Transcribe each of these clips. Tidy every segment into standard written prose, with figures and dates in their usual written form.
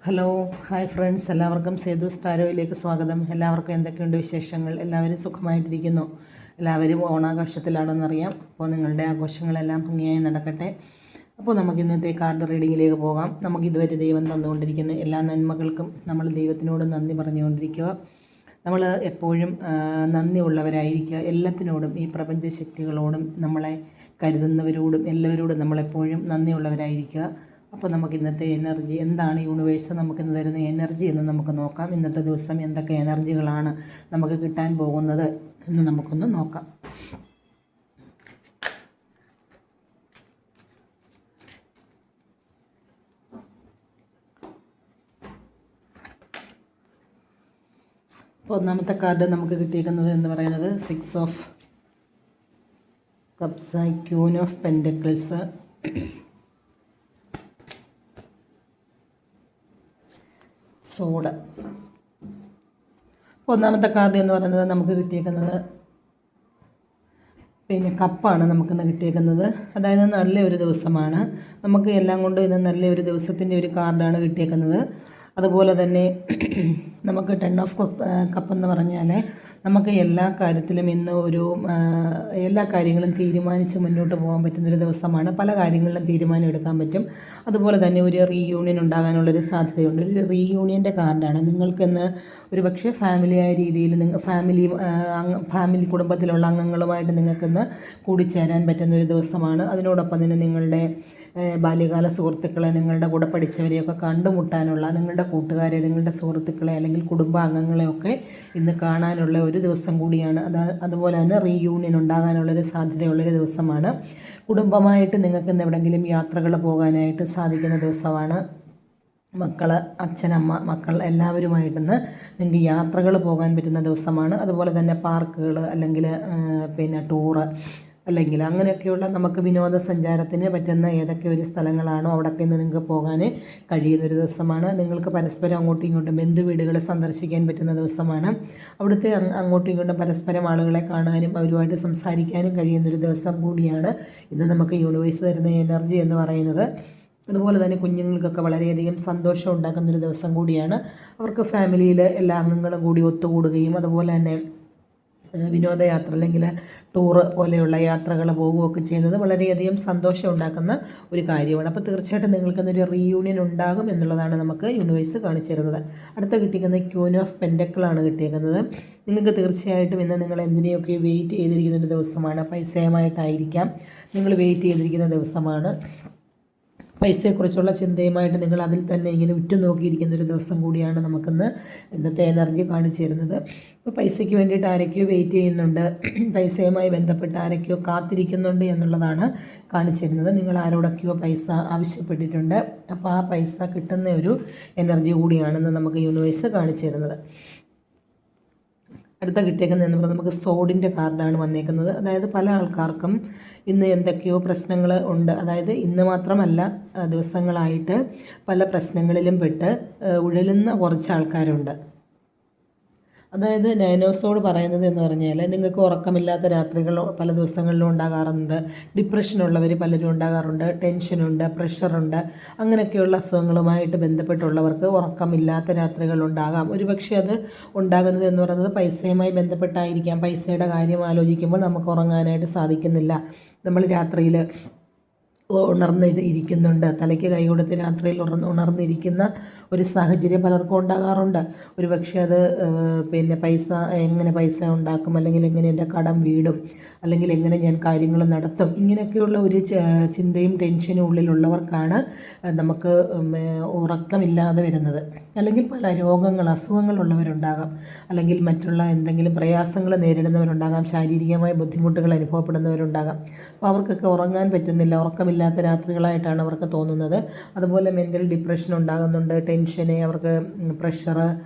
Hello hi friends, എല്ലാവർക്കും സേതു സ്റ്റാരോയിലേക്ക് സ്വാഗതം. എല്ലാവർക്കും എന്തൊക്കെയുണ്ട് വിശേഷങ്ങൾ? എല്ലാവരും സുഖമായിട്ടിരിക്കുന്നു. എല്ലാവരും ഓണാഘോഷത്തിലാണെന്നറിയാം. അപ്പോൾ നിങ്ങളുടെ ആഘോഷങ്ങളെല്ലാം ഭംഗിയായി നടക്കട്ടെ. അപ്പോൾ നമുക്ക് ഇന്നത്തെ കാർഡ് റീഡിങ്ങിലേക്ക് പോകാം. നമുക്ക് ഇതുവരെ ദൈവം തന്നുകൊണ്ടിരിക്കുന്ന എല്ലാ നന്മകൾക്കും നമ്മൾ ദൈവത്തിനോട് നന്ദി പറഞ്ഞുകൊണ്ടിരിക്കുക. നമ്മൾ എപ്പോഴും നന്ദി ഉള്ളവരായിരിക്കുക. എല്ലാത്തിനോടും, ഈ പ്രപഞ്ച ശക്തികളോടും, നമ്മളെ കരുതുന്നവരോടും എല്ലാവരോടും നമ്മളെപ്പോഴും നന്ദിയുള്ളവരായിരിക്കുക. അപ്പോൾ നമുക്ക് ഇന്നത്തെ എനർജി എന്താണ്, യൂണിവേഴ്സ് നമുക്കിന്ന് തരുന്ന എനർജി എന്ന് നമുക്ക് നോക്കാം. ഇന്നത്തെ ദിവസം എന്തൊക്കെ എനർജികളാണ് നമുക്ക് കിട്ടാൻ പോകുന്നത് എന്ന് നമുക്കൊന്ന് നോക്കാം. അപ്പോൾ ഒന്നാമത്തെ കാർഡ് നമുക്ക് കിട്ടിയിരിക്കുന്നത് എന്ന് പറയുന്നത് 6 of cups, queen of pentacles, sword. ഒന്നാമത്തെ കാർഡ് എന്ന് പറയുന്നത് നമുക്ക് കിട്ടിയേക്കുന്നത് കപ്പാണ് നമുക്കിന്ന് കിട്ടിയേക്കുന്നത്. അതായത് നല്ലൊരു ദിവസമാണ്. നമുക്ക് എല്ലാം കൊണ്ടും ഇന്ന് നല്ലൊരു ദിവസത്തിൻ്റെ ഒരു കാർഡാണ് കിട്ടിയേക്കുന്നത്. അതുപോലെ തന്നെ നമുക്ക് 10 ഓഫ് കപ്പ് എന്ന് പറഞ്ഞാൽ നമുക്ക് എല്ലാ കാര്യത്തിലും ഇന്ന് എല്ലാ കാര്യങ്ങളും തീരുമാനിച്ച് മുന്നോട്ട് പോകാൻ പറ്റുന്നൊരു ദിവസമാണ്. പല കാര്യങ്ങളിലും തീരുമാനം എടുക്കാൻ പറ്റും. അതുപോലെ തന്നെ ഒരു റീയൂണിയൻ ഉണ്ടാകാനുള്ളൊരു സാധ്യതയുണ്ട്. ഒരു റീയൂണിയൻ്റെ കാർഡാണ്. നിങ്ങൾക്കിന്ന് ഒരു പക്ഷേ ഫാമിലിയായ രീതിയിൽ ഫാമിലി കുടുംബത്തിലുള്ള അംഗങ്ങളുമായിട്ട് നിങ്ങൾക്കിന്ന് കൂടിച്ചേരാൻ പറ്റുന്നൊരു ദിവസമാണ്. അതിനോടൊപ്പം തന്നെ നിങ്ങളുടെ ബാല്യകാല സുഹൃത്തുക്കളെ, നിങ്ങളുടെ കൂടെ പഠിച്ചവരെയൊക്കെ കണ്ടുമുട്ടാനുള്ള, നിങ്ങളുടെ കൂട്ടുകാരെ, നിങ്ങളുടെ സുഹൃത്തുക്കളെ അല്ലെങ്കിൽ കുടുംബാംഗങ്ങളെയൊക്കെ ഇന്ന് കാണാനുള്ള ഒരു ദിവസം കൂടിയാണ്. അതുപോലെ തന്നെ റീയൂണിയൻ ഉണ്ടാകാനുള്ളൊരു സാധ്യതയുള്ളൊരു ദിവസമാണ്. കുടുംബമായിട്ട് നിങ്ങൾക്ക് ഇന്ന് എവിടെയെങ്കിലും യാത്രകൾ പോകാനായിട്ട് സാധിക്കുന്ന ദിവസമാണ്. മക്കൾ, അച്ഛനമ്മ, മക്കൾ എല്ലാവരുമായിട്ടിന്ന് നിങ്ങൾക്ക് യാത്രകൾ പോകാൻ പറ്റുന്ന ദിവസമാണ്. അതുപോലെ തന്നെ പാർക്കുകൾ അല്ലെങ്കിൽ ടൂറ് അല്ലെങ്കിൽ അങ്ങനെയൊക്കെയുള്ള നമുക്ക് വിനോദസഞ്ചാരത്തിന് പറ്റുന്ന ഏതൊക്കെ ഒരു സ്ഥലങ്ങളാണോ അവിടെയൊക്കെ ഇന്ന് നിങ്ങൾക്ക് പോകാൻ കഴിയുന്നൊരു ദിവസമാണ്. നിങ്ങൾക്ക് പരസ്പരം അങ്ങോട്ടും ഇങ്ങോട്ടും ബന്ധുവീടുകൾ സന്ദർശിക്കാൻ പറ്റുന്ന ദിവസമാണ്. അവിടുത്തെ അങ്ങോട്ടും ഇങ്ങോട്ടും പരസ്പരം ആളുകളെ കാണാനും അവരുമായിട്ട് സംസാരിക്കാനും കഴിയുന്നൊരു ദിവസം കൂടിയാണ് ഇന്ന് നമുക്ക് യൂണിവേഴ്സ് തരുന്ന എനർജി എന്ന് പറയുന്നത്. അതുപോലെ തന്നെ കുഞ്ഞുങ്ങൾക്കൊക്കെ വളരെയധികം സന്തോഷം ഉണ്ടാക്കുന്നൊരു ദിവസം കൂടിയാണ്. അവർക്ക് ഫാമിലിയിൽ എല്ലാ അംഗങ്ങളും കൂടി ഒത്തുകൂടുകയും അതുപോലെ തന്നെ വിനോദയാത്ര അല്ലെങ്കിൽ ടൂറ് പോലെയുള്ള യാത്രകൾ പോവുകയൊക്കെ ചെയ്യുന്നത് വളരെയധികം സന്തോഷം ഉണ്ടാക്കുന്ന ഒരു കാര്യമാണ്. അപ്പോൾ തീർച്ചയായിട്ടും നിങ്ങൾക്കിന്നൊരു റീയൂണിയൻ ഉണ്ടാകും എന്നുള്ളതാണ് നമുക്ക് യൂണിവേഴ്സ് കാണിച്ചു തരുന്നത്. അടുത്ത കിട്ടിയിരിക്കുന്നത് ക്യൂൻ ഓഫ് പെൻറ്റക്കിളാണ് കിട്ടിയിരിക്കുന്നത്. നിങ്ങൾക്ക് തീർച്ചയായിട്ടും ഇന്ന് നിങ്ങൾ എന്തിനെയൊക്കെ വെയിറ്റ് ചെയ്തിരിക്കുന്ന ഒരു ദിവസമാണ്. പൈസയുമായിട്ടായിരിക്കാം നിങ്ങൾ വെയിറ്റ് ചെയ്തിരിക്കുന്ന ദിവസമാണ്. പൈസയെക്കുറിച്ചുള്ള ചിന്തയുമായിട്ട് നിങ്ങൾ അതിൽ തന്നെ ഇങ്ങനെ ഉറ്റുനോക്കിയിരിക്കുന്നൊരു ദിവസം കൂടിയാണ് നമുക്കിന്ന് ഇന്നത്തെ എനർജി കാണിച്ചു തരുന്നത്. ഇപ്പോൾ പൈസയ്ക്ക് വേണ്ടിയിട്ട് ആരൊക്കെയോ വെയിറ്റ് ചെയ്യുന്നുണ്ട്, പൈസയുമായി ബന്ധപ്പെട്ട് ആരൊക്കെയോ കാത്തിരിക്കുന്നുണ്ട് എന്നുള്ളതാണ് കാണിച്ചു തരുന്നത്. നിങ്ങൾ ആരോടൊക്കെയോ പൈസ ആവശ്യപ്പെട്ടിട്ടുണ്ട്. അപ്പോൾ ആ പൈസ കിട്ടുന്ന ഒരു എനർജി കൂടിയാണെന്ന് നമുക്ക് യൂണിവേഴ്സ് കാണിച്ചു തരുന്നത്. അടുത്ത കിട്ടിയേക്കുന്നതെന്ന് പറഞ്ഞാൽ നമുക്ക് സോഡിൻ്റെ കാർഡാണ് വന്നേക്കുന്നത്. അതായത് പല ആൾക്കാർക്കും ഇന്ന് എന്തൊക്കെയോ പ്രശ്നങ്ങൾ ഉണ്ട്. അതായത് ഇന്ന് മാത്രമല്ല, ദിവസങ്ങളായിട്ട് പല പ്രശ്നങ്ങളിലും പെട്ട് ഉഴലുന്ന കുറച്ച് ആൾക്കാരുണ്ട്. അതായത് നൈനോസോട് പറയുന്നത് എന്ന് പറഞ്ഞാൽ നിങ്ങൾക്ക് ഉറക്കമില്ലാത്ത രാത്രികൾ പല ദിവസങ്ങളിലും ഉണ്ടാകാറുണ്ട്. ഡിപ്രഷനുള്ളവർ പലരും ഉണ്ടാകാറുണ്ട്. ടെൻഷനുണ്ട്, പ്രഷറുണ്ട്, അങ്ങനെയൊക്കെയുള്ള അസുഖങ്ങളുമായിട്ട് ബന്ധപ്പെട്ടുള്ളവർക്ക് ഉറക്കമില്ലാത്ത രാത്രികൾ ഉണ്ടാകാം. ഒരുപക്ഷെ അത് ഉണ്ടാകുന്നത് എന്ന് പറയുന്നത് പൈസയുമായി ബന്ധപ്പെട്ടായിരിക്കാം. പൈസയുടെ കാര്യം ആലോചിക്കുമ്പോൾ നമുക്ക് ഉറങ്ങാനായിട്ട് സാധിക്കുന്നില്ല. നമ്മൾ രാത്രിയിൽ ഇരിക്കുന്നുണ്ട്, തലയ്ക്ക് കൈ കൊടുത്ത് രാത്രിയിൽ ഉണർന്നിരിക്കുന്ന ഒരു സാഹചര്യം പലർക്കും ഉണ്ടാകാറുണ്ട്. ഒരുപക്ഷെ അത് എങ്ങനെ പൈസ ഉണ്ടാക്കും, അല്ലെങ്കിൽ എങ്ങനെ എൻ്റെ കടം വീടും, അല്ലെങ്കിൽ എങ്ങനെ ഞാൻ കാര്യങ്ങൾ നടത്തും, ഇങ്ങനെയൊക്കെയുള്ള ഒരു ചിന്തയും ടെൻഷനും ഉള്ളിലുള്ളവർക്കാണ് നമുക്ക് ഉറക്കമില്ലാതെ വരുന്നത്. അല്ലെങ്കിൽ പല അസുഖങ്ങളുള്ളവരുണ്ടാകാം, അല്ലെങ്കിൽ മറ്റുള്ള എന്തെങ്കിലും പ്രയാസങ്ങൾ നേരിടുന്നവരുണ്ടാകാം, ശാരീരികമായ ബുദ്ധിമുട്ടുകൾ അനുഭവപ്പെടുന്നവരുണ്ടാകാം. അപ്പോൾ അവർക്കൊക്കെ ഉറങ്ങാൻ പറ്റുന്നില്ല, ഉറക്കമില്ലാത്ത രാത്രികളായിട്ടാണ് അവർക്ക് തോന്നുന്നത്. അതുപോലെ മെൻ്റൽ ഡിപ്രഷൻ ഉണ്ടാകുന്നുണ്ട്, ടെൻഷന്, അവർക്ക് പ്രഷർ,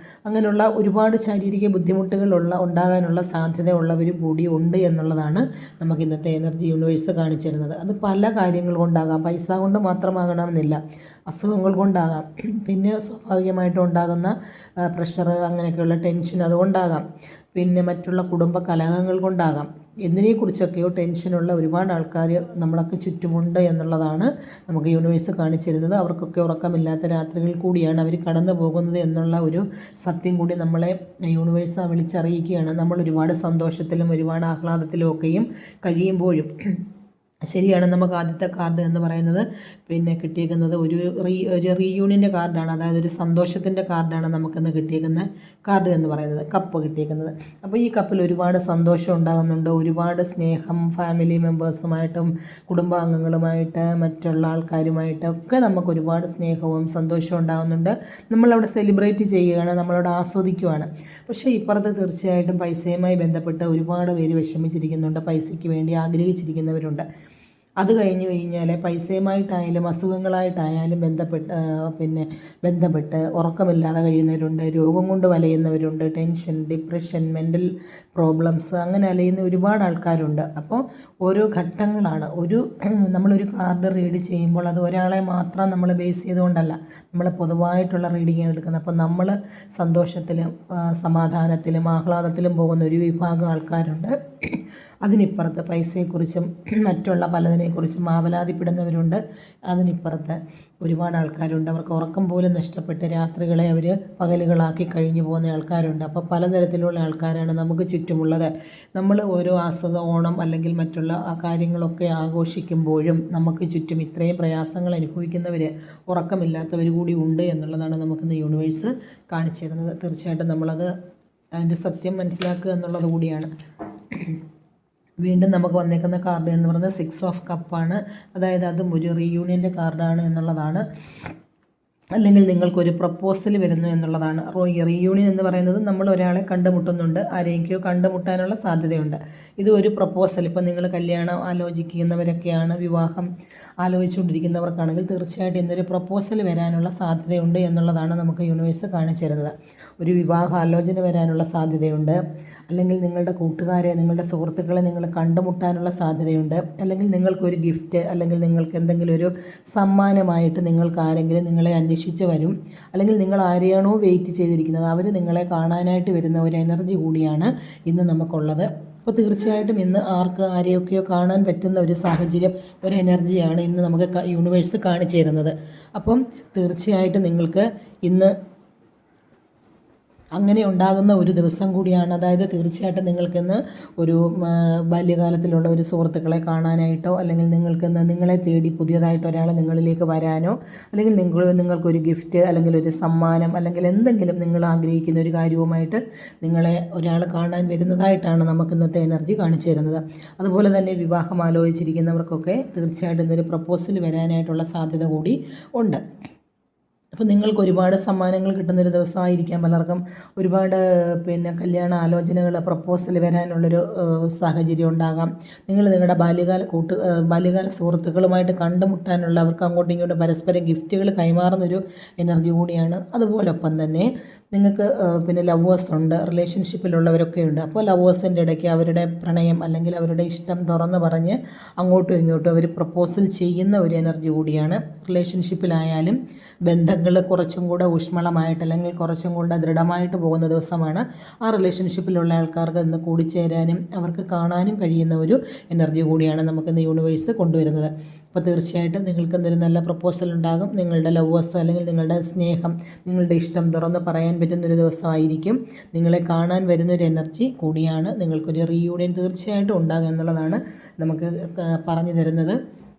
അങ്ങനെയുള്ള ഒരുപാട് ശാരീരിക ബുദ്ധിമുട്ടുകൾ ഉണ്ടാകാനുള്ള സാധ്യത ഉള്ളവരും കൂടി ഉണ്ട് എന്നുള്ളതാണ് നമുക്ക് ഇന്നത്തെ എനർജി യൂണിവേഴ്സ് കാണിച്ചു തരുന്നത്. അത് പല കാര്യങ്ങൾ കൊണ്ടാകാം, പൈസ കൊണ്ട് മാത്രമാകണമെന്നില്ല, അസുഖങ്ങൾ കൊണ്ടാകാം, പിന്നെ സ്വാഭാവികമായിട്ടും ഉണ്ടാകുന്ന പ്രഷർ, അങ്ങനെയൊക്കെയുള്ള ടെൻഷൻ അതുകൊണ്ടാകാം, പിന്നെ മറ്റുള്ള കുടുംബ കലഹങ്ങൾ കൊണ്ടാകാം. എന്തിനെക്കുറിച്ചൊക്കെയോ ടെൻഷനുള്ള ഒരുപാട് ആൾക്കാർ നമ്മളൊക്കെ ചുറ്റുമുണ്ട് എന്നുള്ളതാണ് നമുക്ക് യൂണിവേഴ്സ് കാണിച്ചിരുന്നത്. അവർക്കൊക്കെ ഉറക്കമില്ലാത്ത രാത്രികൾ കൂടിയാണ് അവർ കടന്നു പോകുന്നത് എന്നുള്ള ഒരു സത്യം കൂടി നമ്മളെ യൂണിവേഴ്സ് വിളിച്ചറിയിക്കുകയാണ്. നമ്മൾ ഒരുപാട് സന്തോഷത്തിലും ഒരുപാട് ആഹ്ലാദത്തിലും ഒക്കെയും കഴിയുമ്പോഴും ശരിയാണ്. നമുക്ക് ആദ്യത്തെ കാർഡ് എന്ന് പറയുന്നത് പിന്നെ കിട്ടിയേക്കുന്നത് ഒരു റീയൂണിയൻ്റെ കാർഡാണ്. അതായത് ഒരു സന്തോഷത്തിൻ്റെ കാർഡാണ് നമുക്കിന്ന് കിട്ടിയേക്കുന്ന കാർഡ് എന്ന് പറയുന്നത്, കപ്പ് കിട്ടിയേക്കുന്നത്. അപ്പോൾ ഈ കപ്പിൽ ഒരുപാട് സന്തോഷം ഉണ്ടാകുന്നുണ്ട്, ഒരുപാട് സ്നേഹം ഫാമിലി മെമ്പേഴ്സുമായിട്ടും കുടുംബാംഗങ്ങളുമായിട്ട് മറ്റുള്ള ആൾക്കാരുമായിട്ടൊക്കെ നമുക്ക് ഒരുപാട് സ്നേഹവും സന്തോഷവും ഉണ്ടാകുന്നുണ്ട്. നമ്മളവിടെ സെലിബ്രേറ്റ് ചെയ്യുകയാണ്, നമ്മളവിടെ ആസ്വദിക്കുകയാണ്. പക്ഷേ ഇപ്പുറത്ത് തീർച്ചയായിട്ടും പൈസയുമായി ബന്ധപ്പെട്ട് ഒരുപാട് പേര് വിഷമിച്ചിരിക്കുന്നുണ്ട്, പൈസയ്ക്ക് വേണ്ടി ആഗ്രഹിച്ചിരിക്കുന്നവരുണ്ട്. അത് കഴിഞ്ഞ് കഴിഞ്ഞാൽ പൈസയുമായിട്ടായാലും അസുഖങ്ങളായിട്ടായാലും ബന്ധപ്പെട്ട് ഉറക്കമില്ലാതെ കഴിയുന്നവരുണ്ട്, രോഗം കൊണ്ട് വലയുന്നവരുണ്ട്, ടെൻഷൻ, ഡിപ്രഷൻ, മെൻ്റൽ പ്രോബ്ലംസ് അങ്ങനെ അലയുന്ന ഒരുപാട് ആൾക്കാരുണ്ട്. അപ്പോൾ ഓരോ ഘട്ടങ്ങളാണ്. നമ്മളൊരു കാർഡ് റീഡ് ചെയ്യുമ്പോൾ അത് ഒരാളെ മാത്രം നമ്മൾ ബേസ് ചെയ്തുകൊണ്ടല്ല, നമ്മൾ പൊതുവായിട്ടുള്ള റീഡിങ് എടുക്കുന്നത്. അപ്പോൾ നമ്മൾ സന്തോഷത്തിലും സമാധാനത്തിലും ആഹ്ലാദത്തിലും പോകുന്ന ഒരു വിഭാഗം ആൾക്കാരുണ്ട്. അതിനിപ്പുറത്ത് പൈസയെക്കുറിച്ചും മറ്റുള്ള പലതിനെക്കുറിച്ചും ആവലാതിപ്പെടുന്നവരുണ്ട്. അതിനിപ്പുറത്ത് ഒരുപാട് ആൾക്കാരുണ്ട്, അവർക്ക് ഉറക്കം പോലും നഷ്ടപ്പെട്ട് രാത്രികളെ അവർ പകലുകളാക്കി കഴിഞ്ഞു പോകുന്ന ആൾക്കാരുണ്ട്. അപ്പോൾ പലതരത്തിലുള്ള ആൾക്കാരാണ് നമുക്ക് ചുറ്റുമുള്ളത്. നമ്മൾ ഓരോ ഓണം അല്ലെങ്കിൽ മറ്റുള്ള കാര്യങ്ങളൊക്കെ ആഘോഷിക്കുമ്പോഴും നമുക്ക് ചുറ്റും ഇത്രയും പ്രയാസങ്ങൾ അനുഭവിക്കുന്നവർ, ഉറക്കമില്ലാത്തവർ കൂടി ഉണ്ട് എന്നുള്ളതാണ് നമുക്കിന്ന് യൂണിവേഴ്സ് കാണിച്ചു തരുന്നത്. തീർച്ചയായിട്ടും നമ്മളത് അതിൻ്റെ സത്യം മനസ്സിലാക്കുക എന്നുള്ളത് കൂടിയാണ്. വീണ്ടും നമുക്ക് വന്നേക്കുന്ന കാർഡ് എന്ന് പറയുന്നത് 6 ഓഫ് കപ്പാണ്. അതായത് അതും ഒരു റീയൂണിയൻ്റെ കാർഡാണ് എന്നുള്ളതാണ്. അല്ലെങ്കിൽ നിങ്ങൾക്കൊരു പ്രപ്പോസൽ വരുന്നു എന്നുള്ളതാണ്. റീയൂണിയൻ എന്ന് പറയുന്നത് നമ്മൾ ഒരാളെ കണ്ടുമുട്ടുന്നുണ്ട്, ആരെയൊക്കെയോ കണ്ടുമുട്ടാനുള്ള സാധ്യതയുണ്ട്. ഇത് ഒരു പ്രപ്പോസൽ, ഇപ്പോൾ നിങ്ങൾ കല്യാണം ആലോചിക്കുന്നവരൊക്കെയാണ്, വിവാഹം ആലോചിച്ചുകൊണ്ടിരിക്കുന്നവർക്കാണെങ്കിൽ തീർച്ചയായിട്ടും ഇന്നൊരു പ്രപ്പോസൽ വരാനുള്ള സാധ്യതയുണ്ട് എന്നുള്ളതാണ് നമുക്ക് യൂണിവേഴ്സ് കാണിച്ചു തരുന്നത്. ഒരു വിവാഹ ആലോചന വരാനുള്ള സാധ്യതയുണ്ട്, അല്ലെങ്കിൽ നിങ്ങളുടെ കൂട്ടുകാരെ, നിങ്ങളുടെ സുഹൃത്തുക്കളെ നിങ്ങൾ കണ്ടുമുട്ടാനുള്ള സാധ്യതയുണ്ട്, അല്ലെങ്കിൽ നിങ്ങൾക്കൊരു ഗിഫ്റ്റ്, അല്ലെങ്കിൽ നിങ്ങൾക്ക് എന്തെങ്കിലും ഒരു സമ്മാനമായിട്ട് നിങ്ങൾക്ക് ആരെങ്കിലും നിങ്ങളെ അന്വേഷിച്ച് വരും, അല്ലെങ്കിൽ നിങ്ങൾ ആരെയാണോ വെയിറ്റ് ചെയ്തിരിക്കുന്നത് അവർ നിങ്ങളെ കാണാനായിട്ട് വരുന്ന ഒരു എനർജി കൂടിയാണ് ഇന്ന് നമുക്കുള്ളത്. അപ്പോൾ തീർച്ചയായിട്ടും ഇന്ന് ആരെയൊക്കെയോ കാണാൻ പറ്റുന്ന ഒരു സാഹചര്യം, ഒരു എനർജിയാണ് ഇന്ന് നമുക്ക് യൂണിവേഴ്സ് കാണിച്ചു തരുന്നത്. അപ്പം തീർച്ചയായിട്ടും നിങ്ങൾക്ക് ഇന്ന് അങ്ങനെ ഉണ്ടാകുന്ന ഒരു ദിവസം കൂടിയാണ്. അതായത് തീർച്ചയായിട്ടും നിങ്ങൾക്കിന്ന് ഒരു ബാല്യകാലത്തിലുള്ള ഒരു സുഹൃത്തുക്കളെ കാണാനായിട്ടോ, അല്ലെങ്കിൽ നിങ്ങൾക്കിന്ന് നിങ്ങളെ തേടി പുതിയതായിട്ട് ഒരാൾ നിങ്ങളിലേക്ക് വരാനോ, അല്ലെങ്കിൽ നിങ്ങൾക്കൊരു ഗിഫ്റ്റ്, അല്ലെങ്കിൽ ഒരു സമ്മാനം, അല്ലെങ്കിൽ എന്തെങ്കിലും നിങ്ങൾ ആഗ്രഹിക്കുന്ന ഒരു കാര്യവുമായിട്ട് നിങ്ങളെ ഒരാൾ കാണാൻ വരുന്നതായിട്ടാണ് നമുക്ക് ഇന്നത്തെ എനർജി കാണിച്ചു തരുന്നത്. അതുപോലെ തന്നെ വിവാഹം ആലോചിച്ചിരിക്കുന്നവർക്കൊക്കെ തീർച്ചയായിട്ടും ഇന്നൊരു പ്രപ്പോസൽ വരാനായിട്ടുള്ള സാധ്യത കൂടി ഉണ്ട്. അപ്പോൾ നിങ്ങൾക്ക് ഒരുപാട് സമ്മാനങ്ങൾ കിട്ടുന്നൊരു ദിവസമായിരിക്കാം. പലർക്കും ഒരുപാട് കല്യാണ ആലോചനകൾ, പ്രപ്പോസൽ വരാനുള്ളൊരു സാഹചര്യം ഉണ്ടാകാം. നിങ്ങൾ നിങ്ങളുടെ ബാല്യകാല സുഹൃത്തുക്കളുമായിട്ട് കണ്ടുമുട്ടാനുള്ള, അവർക്ക് അങ്ങോട്ടും ഇങ്ങോട്ടും പരസ്പരം ഗിഫ്റ്റുകൾ കൈമാറുന്നൊരു എനർജി കൂടിയാണ്. അതുപോലൊപ്പം തന്നെ നിങ്ങൾക്ക് ലവേഴ്സ് ഉണ്ട്, റിലേഷൻഷിപ്പിലുള്ളവരൊക്കെ ഉണ്ട്. അപ്പോൾ ലവേഴ്സിൻ്റെ ഇടയ്ക്ക് അവരുടെ പ്രണയം അല്ലെങ്കിൽ അവരുടെ ഇഷ്ടം തുറന്ന് പറഞ്ഞ് അങ്ങോട്ടും ഇങ്ങോട്ടും അവർ പ്രപ്പോസൽ ചെയ്യുന്ന ഒരു എനർജി കൂടിയാണ്. റിലേഷൻഷിപ്പിലായാലും ബന്ധങ്ങൾ കുറച്ചും കൂടെ ഊഷ്മളമായിട്ട്, അല്ലെങ്കിൽ കുറച്ചും കൂടെ ദൃഢമായിട്ട് പോകുന്ന ദിവസമാണ്. ആ റിലേഷൻഷിപ്പിലുള്ള ആൾക്കാർക്ക് ഇന്ന് കൂടിച്ചേരാനും അവർക്ക് കാണാനും കഴിയുന്ന ഒരു എനർജി കൂടിയാണ് നമുക്കിന്ന് യൂണിവേഴ്സ് കൊണ്ടുവരുന്നത്. അപ്പോൾ തീർച്ചയായിട്ടും നിങ്ങൾക്ക് ഇന്നൊരു നല്ല പ്രപ്പോസൽ ഉണ്ടാകും. നിങ്ങളുടെ ലവേഴ്സ് അല്ലെങ്കിൽ നിങ്ങളുടെ സ്നേഹം, നിങ്ങളുടെ ഇഷ്ടം തുറന്ന് പറയാൻ പറ്റുന്നൊരു ദിവസമായിരിക്കും. നിങ്ങളെ കാണാൻ വരുന്നൊരു എനർജി കൂടിയാണ്. നിങ്ങൾക്കൊരു റീയൂണിയൻ തീർച്ചയായിട്ടും ഉണ്ടാകും എന്നുള്ളതാണ് നമുക്ക് പറഞ്ഞു തരുന്നത്.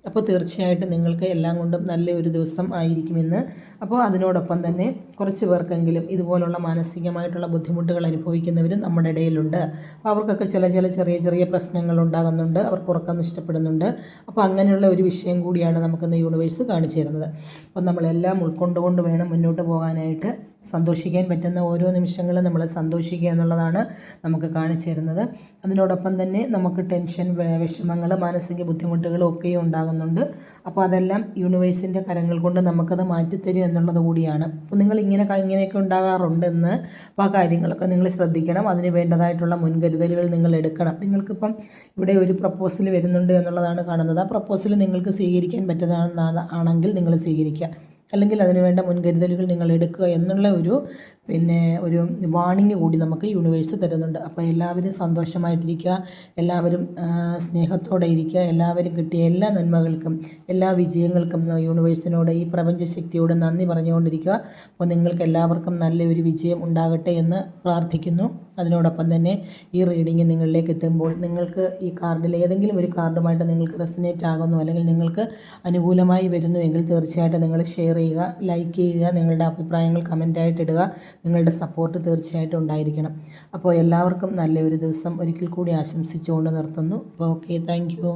അപ്പോൾ തീർച്ചയായിട്ടും നിങ്ങൾക്ക് എല്ലാം കൊണ്ടും നല്ലൊരു ദിവസം ആയിരിക്കുമെന്ന്. അപ്പോൾ അതിനോടൊപ്പം തന്നെ കുറച്ച് പേർക്കെങ്കിലും ഇതുപോലുള്ള മാനസികമായിട്ടുള്ള ബുദ്ധിമുട്ടുകൾ അനുഭവിക്കുന്നവരും നമ്മുടെ ഇടയിലുണ്ട്. അപ്പോൾ അവർക്കൊക്കെ ചെറിയ ചെറിയ പ്രശ്നങ്ങൾ ഉണ്ടാകുന്നുണ്ട്, അവർക്ക് ഉറക്കം നഷ്ടപ്പെടുന്നുണ്ട്. അപ്പോൾ അങ്ങനെയുള്ള ഒരു വിഷയം കൂടിയാണ് നമുക്കിന്ന് യൂണിവേഴ്സ് കാണിച്ചു തരുന്നത്. അപ്പോൾ നമ്മളെല്ലാം ഉൾക്കൊണ്ടുകൊണ്ട് വേണം മുന്നോട്ട് പോകാനായിട്ട്. സന്തോഷിക്കാൻ പറ്റുന്ന ഓരോ നിമിഷങ്ങളും നമ്മൾ സന്തോഷിക്കുക എന്നുള്ളതാണ് നമുക്ക് കാണിച്ചു തരുന്നത്. അതിനോടൊപ്പം തന്നെ നമുക്ക് ടെൻഷൻ, വിഷമങ്ങൾ, മാനസിക ബുദ്ധിമുട്ടുകളും ഒക്കെയും ഉണ്ടാകുന്നുണ്ട്. അപ്പോൾ അതെല്ലാം യൂണിവേഴ്സിൻ്റെ കരങ്ങൾ കൊണ്ട് നമുക്കത് മാറ്റിത്തരും എന്നുള്ളത് കൂടിയാണ്. അപ്പോൾ നിങ്ങൾ ഇങ്ങനെയൊക്കെ ഉണ്ടാകാറുണ്ടെന്ന്, അപ്പോൾ ആ കാര്യങ്ങളൊക്കെ നിങ്ങൾ ശ്രദ്ധിക്കണം. അതിന് വേണ്ടതായിട്ടുള്ള മുൻകരുതലുകൾ നിങ്ങൾ എടുക്കണം. നിങ്ങൾക്കിപ്പം ഇവിടെ ഒരു പ്രപ്പോസൽ വരുന്നുണ്ട് എന്നുള്ളതാണ് കാണുന്നത്. ആ പ്രപ്പോസൽ നിങ്ങൾക്ക് സ്വീകരിക്കാൻ പറ്റുന്നതാണെങ്കിൽ നിങ്ങൾ സ്വീകരിക്കുക. അല്ലെങ്കിൽ അതിനുവേണ്ട മുൻകരുതലുകൾ നിങ്ങൾ എടുക്കുക എന്നുള്ള ഒരു വാണിംഗ് കൂടി നമുക്ക് യൂണിവേഴ്സ് തരുന്നുണ്ട്. അപ്പോൾ എല്ലാവരും സന്തോഷമായിട്ടിരിക്കുക, എല്ലാവരും സ്നേഹത്തോടെ ഇരിക്കുക, എല്ലാവരും കിട്ടിയ എല്ലാ നന്മകൾക്കും എല്ലാ വിജയങ്ങൾക്കും യൂണിവേഴ്സിനോട് ഈ പ്രപഞ്ചശക്തിയോട് നന്ദി പറഞ്ഞുകൊണ്ടിരിക്കുക. അപ്പോൾ നിങ്ങൾക്ക് എല്ലാവർക്കും നല്ലൊരു വിജയം ഉണ്ടാകട്ടെ എന്ന് പ്രാർത്ഥിക്കുന്നു. അതിനോടൊപ്പം തന്നെ ഈ റീഡിങ് നിങ്ങളിലേക്ക് എത്തുമ്പോൾ നിങ്ങൾക്ക് ഈ കാർഡിൽ ഏതെങ്കിലും ഒരു കാർഡുമായിട്ട് നിങ്ങൾക്ക് റെസനേറ്റ് ആകുന്നു, അല്ലെങ്കിൽ നിങ്ങൾക്ക് അനുകൂലമായി വരുന്നുവെങ്കിൽ തീർച്ചയായിട്ടും നിങ്ങൾ ഷെയർ ചെയ്യുക, ലൈക്ക് ചെയ്യുക, നിങ്ങളുടെ അഭിപ്രായങ്ങൾ കമൻറ്റായിട്ട് ഇടുക. നിങ്ങളുടെ സപ്പോർട്ട് തീർച്ചയായിട്ടും ഉണ്ടായിരിക്കണം. അപ്പോൾ എല്ലാവർക്കും നല്ലൊരു ദിവസം ഒരിക്കൽ കൂടി ആശംസിച്ചുകൊണ്ട് നിർത്തുന്നു. അപ്പോൾ ഓക്കെ, താങ്ക് യു.